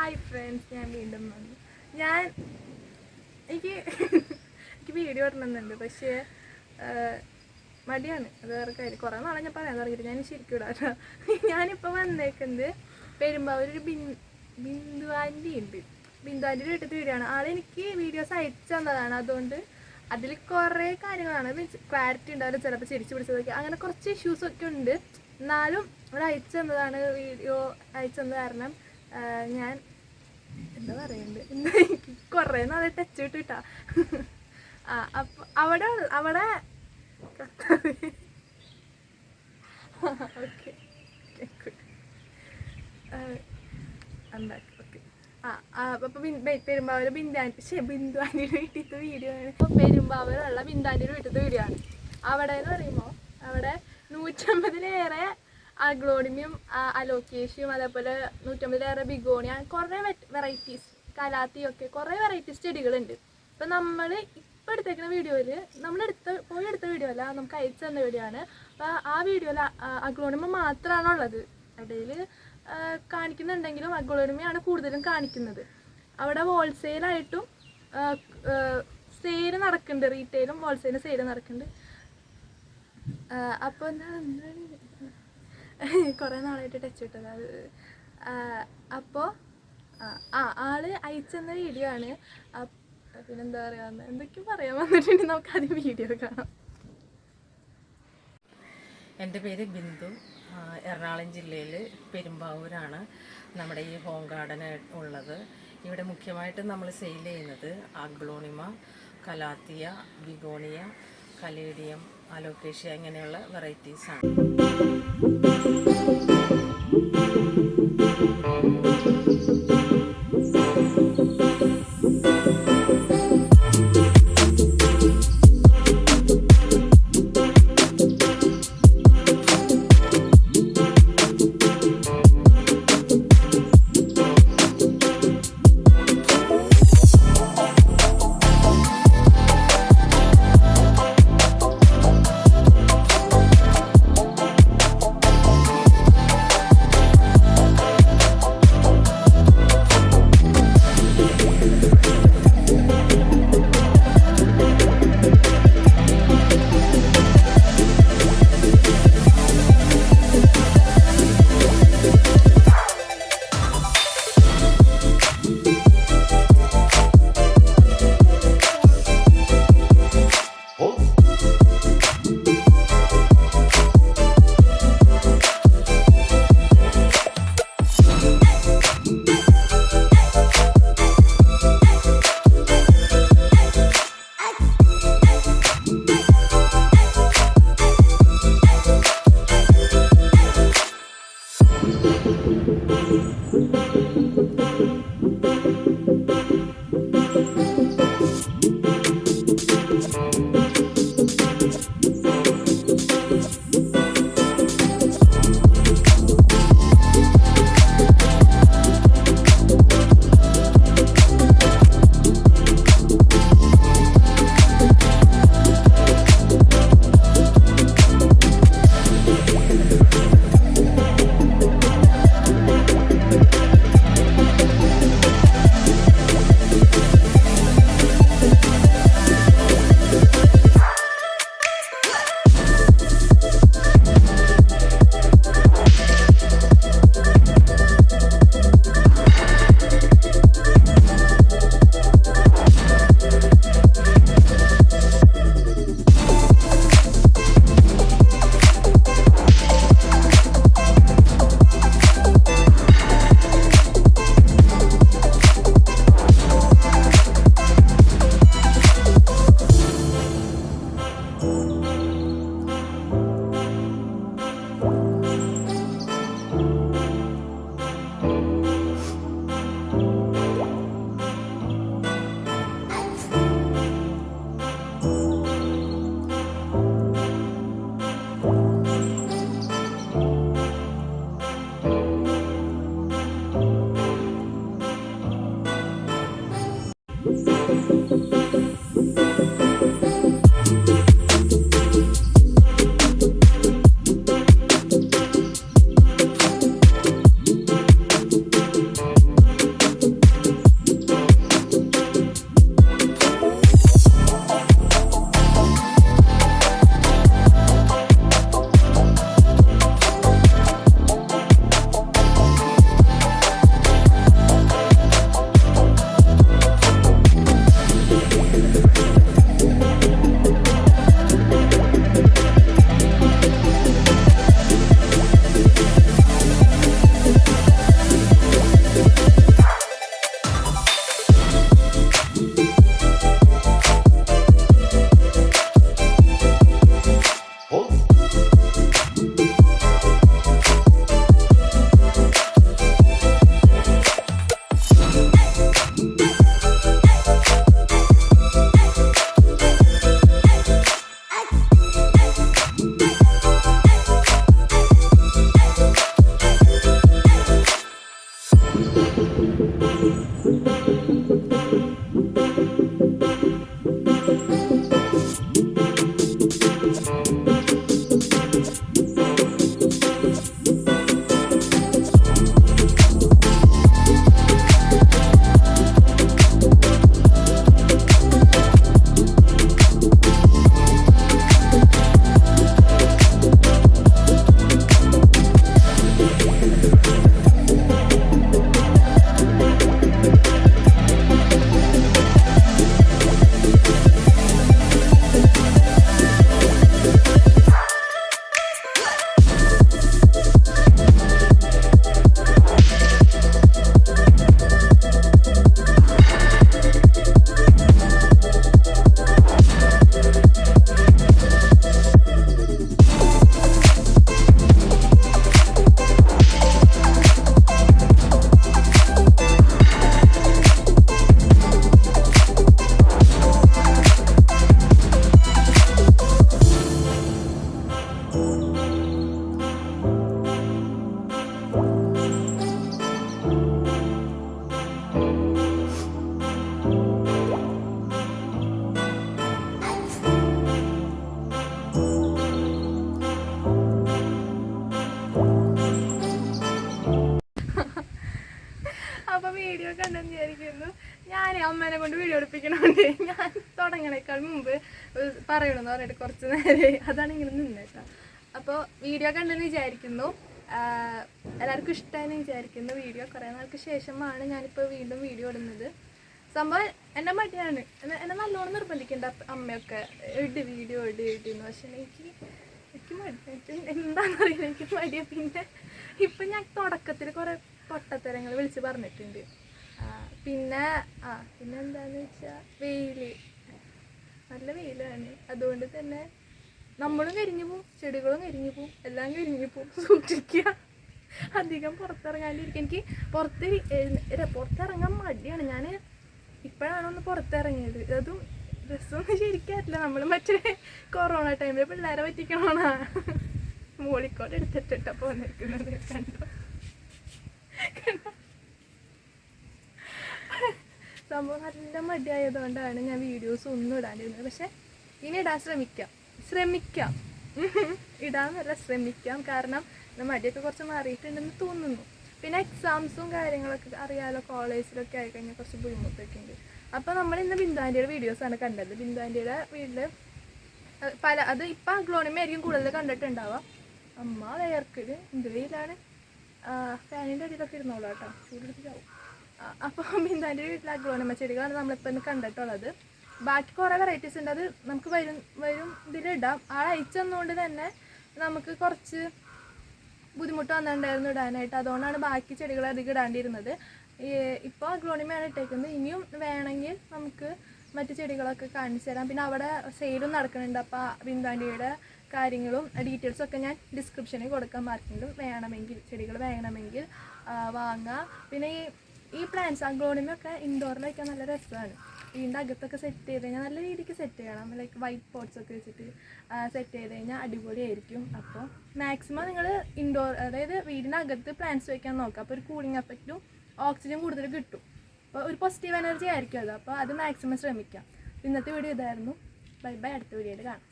Hi friends, ഞാൻ വീണ്ടും വന്നു. എനിക്ക് വീഡിയോ ഇടണമെന്നുണ്ട്, പക്ഷേ മടിയാണ്. അത് വേറെ കാര്യം. കുറേ നാളെ ഞാൻ പറയാൻ തുടങ്ങിയിട്ട് ഞാൻ ശരിക്കും ഇടാട്ടോ. ഞാനിപ്പോൾ വന്നേക്കുന്നത് പെരുമ്പാവൂർ ഒരു ബിന്ദു ആൻറ്റി ഉണ്ട്. ബിന്ദു ആൻറ്റിയുടെ വീട്ടിലത്തെ വീഡിയോ ആണ്. ആളെനിക്ക് വീഡിയോസ് അയച്ചു തന്നതാണ്. അതുകൊണ്ട് അതിൽ കുറേ കാര്യങ്ങളാണ്, മീൻസ് ക്ലാരിറ്റി ഉണ്ടാവില്ല, ചിലപ്പോൾ ചിരിച്ചു പിടിച്ചതൊക്കെ, അങ്ങനെ കുറച്ച് ഇഷ്യൂസൊക്കെ ഉണ്ട്. എന്നാലും ഇവിടെ അയച്ചു തന്നതാണ്. വീഡിയോ അയച്ചു തന്നത് കാരണം ഞാൻ എന്താ പറയുന്നത്, ഇന്ന് എനിക്ക് കുറേ നാളെ ടച്ച് വിട്ടിട്ടാ. അപ്പോൾ അവിടെ ഓക്കെ ഓക്കെ അപ്പോൾ പെരുമ്പാവൂർ ബിന്ദു ആൻറ്റിയുടെ വീട്ടിലത്തെ വീഡിയോ ആണ്. ഇപ്പോൾ പെരുമ്പാവൂരുള്ള ബിന്ദു ആൻറ്റിയുടെ വീട്ടിലത്തെ വീഡിയോ ആണ്. അവിടെ എന്ന് പറയുമ്പോൾ അവിടെ 150-ലേറെ അഗ്ലോണിമിയും അലോക്കേഷ്യയും അതേപോലെ 150-ലേറെ ബിഗോണിയ, കുറേ വെറൈറ്റീസ്, കലാത്തിയൊക്കെ കുറേ വെറൈറ്റീസ് ചെടികളുണ്ട്. ഇപ്പം നമ്മൾ ഇപ്പോൾ എടുത്തേക്കുന്ന വീഡിയോയിൽ പോയി എടുത്ത വീഡിയോ അല്ല, നമുക്ക് അയച്ചു തന്ന വീഡിയോ ആണ്. അപ്പോൾ ആ വീഡിയോയിൽ അഗ്ലോണിമ മാത്രമാണുള്ളത്. ഇടയിൽ കാണിക്കുന്നുണ്ടെങ്കിലും അഗ്ലോണിമയാണ് കൂടുതലും കാണിക്കുന്നത്. അവിടെ ഹോൾസെയിലായിട്ടും സെയിൽ നടക്കുന്നുണ്ട്, റീറ്റെയിലും ഹോൾസെയിലും സെയിൽ നടക്കുന്നുണ്ട്. അപ്പോൾ എന്താണ് കുറേ നാളായിട്ട് ടച്ച് വിട്ടത് അത്. അപ്പോൾ ആള് അയച്ചെന്ന വീഡിയോ ആണ്. പിന്നെന്താ പറയുക, എന്തൊക്കെയോ പറയാൻ വന്നിട്ടുണ്ടെങ്കിൽ നമുക്കത് വീഡിയോ കാണാം. എൻ്റെ പേര് ബിന്ദു. എറണാകുളം ജില്ലയിൽ പെരുമ്പാവൂരാണ് നമ്മുടെ ഈ ഹോം ഗാർഡൻ ഉള്ളത്. ഇവിടെ മുഖ്യമായിട്ടും നമ്മൾ സെയിൽ ചെയ്യുന്നത് aglaonema, calathea, begonia, caladium, Alocasia ഇങ്ങനെയുള്ള വെറൈറ്റീസാണ്. അപ്പൊ വീഡിയോ കണ്ടെന്ന് വിചാരിക്കുന്നു. ഞാൻ അമ്മേനെ കൊണ്ട് വീഡിയോ എടുപ്പിക്കണോണ്ട് ഞാൻ തുടങ്ങണേക്കാൾ മുമ്പ് പറയണമെന്ന് പറഞ്ഞിട്ട് കുറച്ച് നേരം അതാണ് ഇങ്ങനെ നിന്നേട്ടാ. അപ്പോൾ വീഡിയോ കണ്ടെന്ന് വിചാരിക്കുന്നു. എല്ലാവർക്കും ഇഷ്ടമായെന്ന് വിചാരിക്കുന്നു. വീഡിയോ കുറേ നാൾക്ക് ശേഷമാണ് ഞാനിപ്പോൾ വീണ്ടും വീഡിയോ ഇടുന്നത്. സംഭവം എൻ്റെ മടിയാണ്, എന്നെ നല്ലോണം നിർബന്ധിക്കേണ്ട അമ്മയൊക്കെ വീഡിയോ ഇടുന്നു. പക്ഷേ എനിക്ക് മടി, എന്താണെന്നറിയില്ല, എനിക്ക് മടിയാണ്. പിന്നെ ഇപ്പം ഞാൻ തുടക്കത്തിൽ കുറേ പൊട്ടത്തരങ്ങൾ വിളിച്ച് പറഞ്ഞിട്ടുണ്ട്. പിന്നെ എന്താണെന്ന് വെച്ചാൽ നല്ല വെയിലാണ്. അതുകൊണ്ട് തന്നെ നമ്മളും കരിഞ്ഞു പോവും, ചെടികളും കരിഞ്ഞു പോവും, എല്ലാം കരിഞ്ഞു പോവും. സൂക്ഷിക്കുക, അധികം പുറത്തിറങ്ങാണ്ടിരിക്കുക. എനിക്ക് പുറത്തിറങ്ങാൻ മടിയാണ്. ഞാൻ ഇപ്പോഴാണ് ഒന്ന് പുറത്തിറങ്ങിയത്. അതും ഡ്രസ്സൊന്നും ശരിക്കാറില്ല. നമ്മൾ മറ്റേ കൊറോണ ടൈമിൽ പിള്ളേരെ പറ്റിക്കണോന്നാ മോളിക്കോട് എടുത്തിട്ടാ പോന്നിരിക്കുന്നത്. കണ്ടോ സംഭവം നല്ല മടിയായതുകൊണ്ടാണ് ഞാൻ വീഡിയോസ് ഒന്നും ഇടാണ്ടിരുന്നത്. പക്ഷെ ഇനി ഇടാൻ ശ്രമിക്കാം ഇടാന്നല്ല ശ്രമിക്കാം. കാരണം മടിയൊക്കെ കുറച്ച് മാറിയിട്ടുണ്ടെന്ന് തോന്നുന്നു. പിന്നെ എക്സാംസും കാര്യങ്ങളൊക്കെ അറിയാലോ, കോളേജിലൊക്കെ ആയിക്കഴിഞ്ഞാൽ കുറച്ച് ബുദ്ധിമുട്ടൊക്കെ ഉണ്ട്. അപ്പോൾ നമ്മൾ ഇന്ന് ബിന്ദുവാൻ്റിയുടെ വീഡിയോസാണ് കണ്ടത്. ബിന്ദുവാൻ്റിയുടെ വീട്ടിൽ അത് ഇപ്പം അഗ്ലോണിമ ആയിരിക്കും കൂടുതൽ കണ്ടിട്ടുണ്ടാവുക. അമ്മ വേർക്കില് എന്ത് വെയിലാണ്. ഫാനിൻ്റെ അടിയിലൊക്കെ ഇരുന്നോളൂ കേട്ടോ, ചൂടെടുത്തിട്ടാവും. അപ്പോൾ ബിന്ദുവാൻ്റെ വീട്ടിൽ അഗ്ലോണിമ ചെടികളാണ് നമ്മളിപ്പോൾ ഇന്ന് കണ്ടിട്ടുള്ളത്. ബാക്കി കുറേ വെറൈറ്റീസ് ഉണ്ട്. അത് നമുക്ക് വരും ഇതിലിടാം. അയച്ചെന്നുകൊണ്ട് തന്നെ നമുക്ക് കുറച്ച് ബുദ്ധിമുട്ട് വന്നിട്ടുണ്ടായിരുന്നു ഇടാനായിട്ട്. അതുകൊണ്ടാണ് ബാക്കി ചെടികൾ അധികം ഇടാണ്ടിരുന്നത്. ഇപ്പോൾ അഗ്ലോണിമയാണ് ഇട്ടേക്കുന്നത്. ഇനിയും വേണമെങ്കിൽ നമുക്ക് മറ്റു ചെടികളൊക്കെ കാണിച്ചു തരാം. പിന്നെ അവിടെ സെയിലും നടക്കുന്നുണ്ട്. അപ്പോൾ ബിന്ദുവാൻ്റിയുടെ കാര്യങ്ങളും ഡീറ്റെയിൽസൊക്കെ ഞാൻ ഡിസ്ക്രിപ്ഷനിൽ കൊടുക്കാം. ആർക്കെങ്കിലും വേണമെങ്കിൽ ചെടികൾ വേണമെങ്കിൽ വാങ്ങാം. പിന്നെ ഈ പ്ലാന്റ്സ് അഗ്ലോണിമയൊക്കെ ഇൻഡോറിൽ വയ്ക്കാൻ നല്ല രസമാണ്. വീടിൻ്റെ അകത്തൊക്കെ സെറ്റ് ചെയ്ത് കഴിഞ്ഞാൽ നല്ല രീതിക്ക് സെറ്റ് ചെയ്യണം. ലൈക്ക് വൈറ്റ് പോട്ട്സ് ഒക്കെ വെച്ചിട്ട് സെറ്റ് ചെയ്ത് കഴിഞ്ഞാൽ അടിപൊളിയായിരിക്കും. അപ്പോൾ മാക്സിമം നിങ്ങൾ ഇൻഡോർ, അതായത് വീടിൻ്റെ അകത്ത് പ്ലാന്റ്സ് വയ്ക്കാൻ നോക്കുക. അപ്പോൾ ഒരു കൂളിംഗ് എഫക്റ്റും ഓക്സിജൻ കൂടുതൽ കിട്ടും. അപ്പോൾ ഒരു പോസിറ്റീവ് എനർജി ആയിരിക്കും അത്. അപ്പോൾ അത് മാക്സിമം ശ്രമിക്കാം. ഇന്നത്തെ വീഡിയോ ഇതായിരുന്നു. Bye bye. അടുത്ത വീഡിയോയിൽ കാണാം.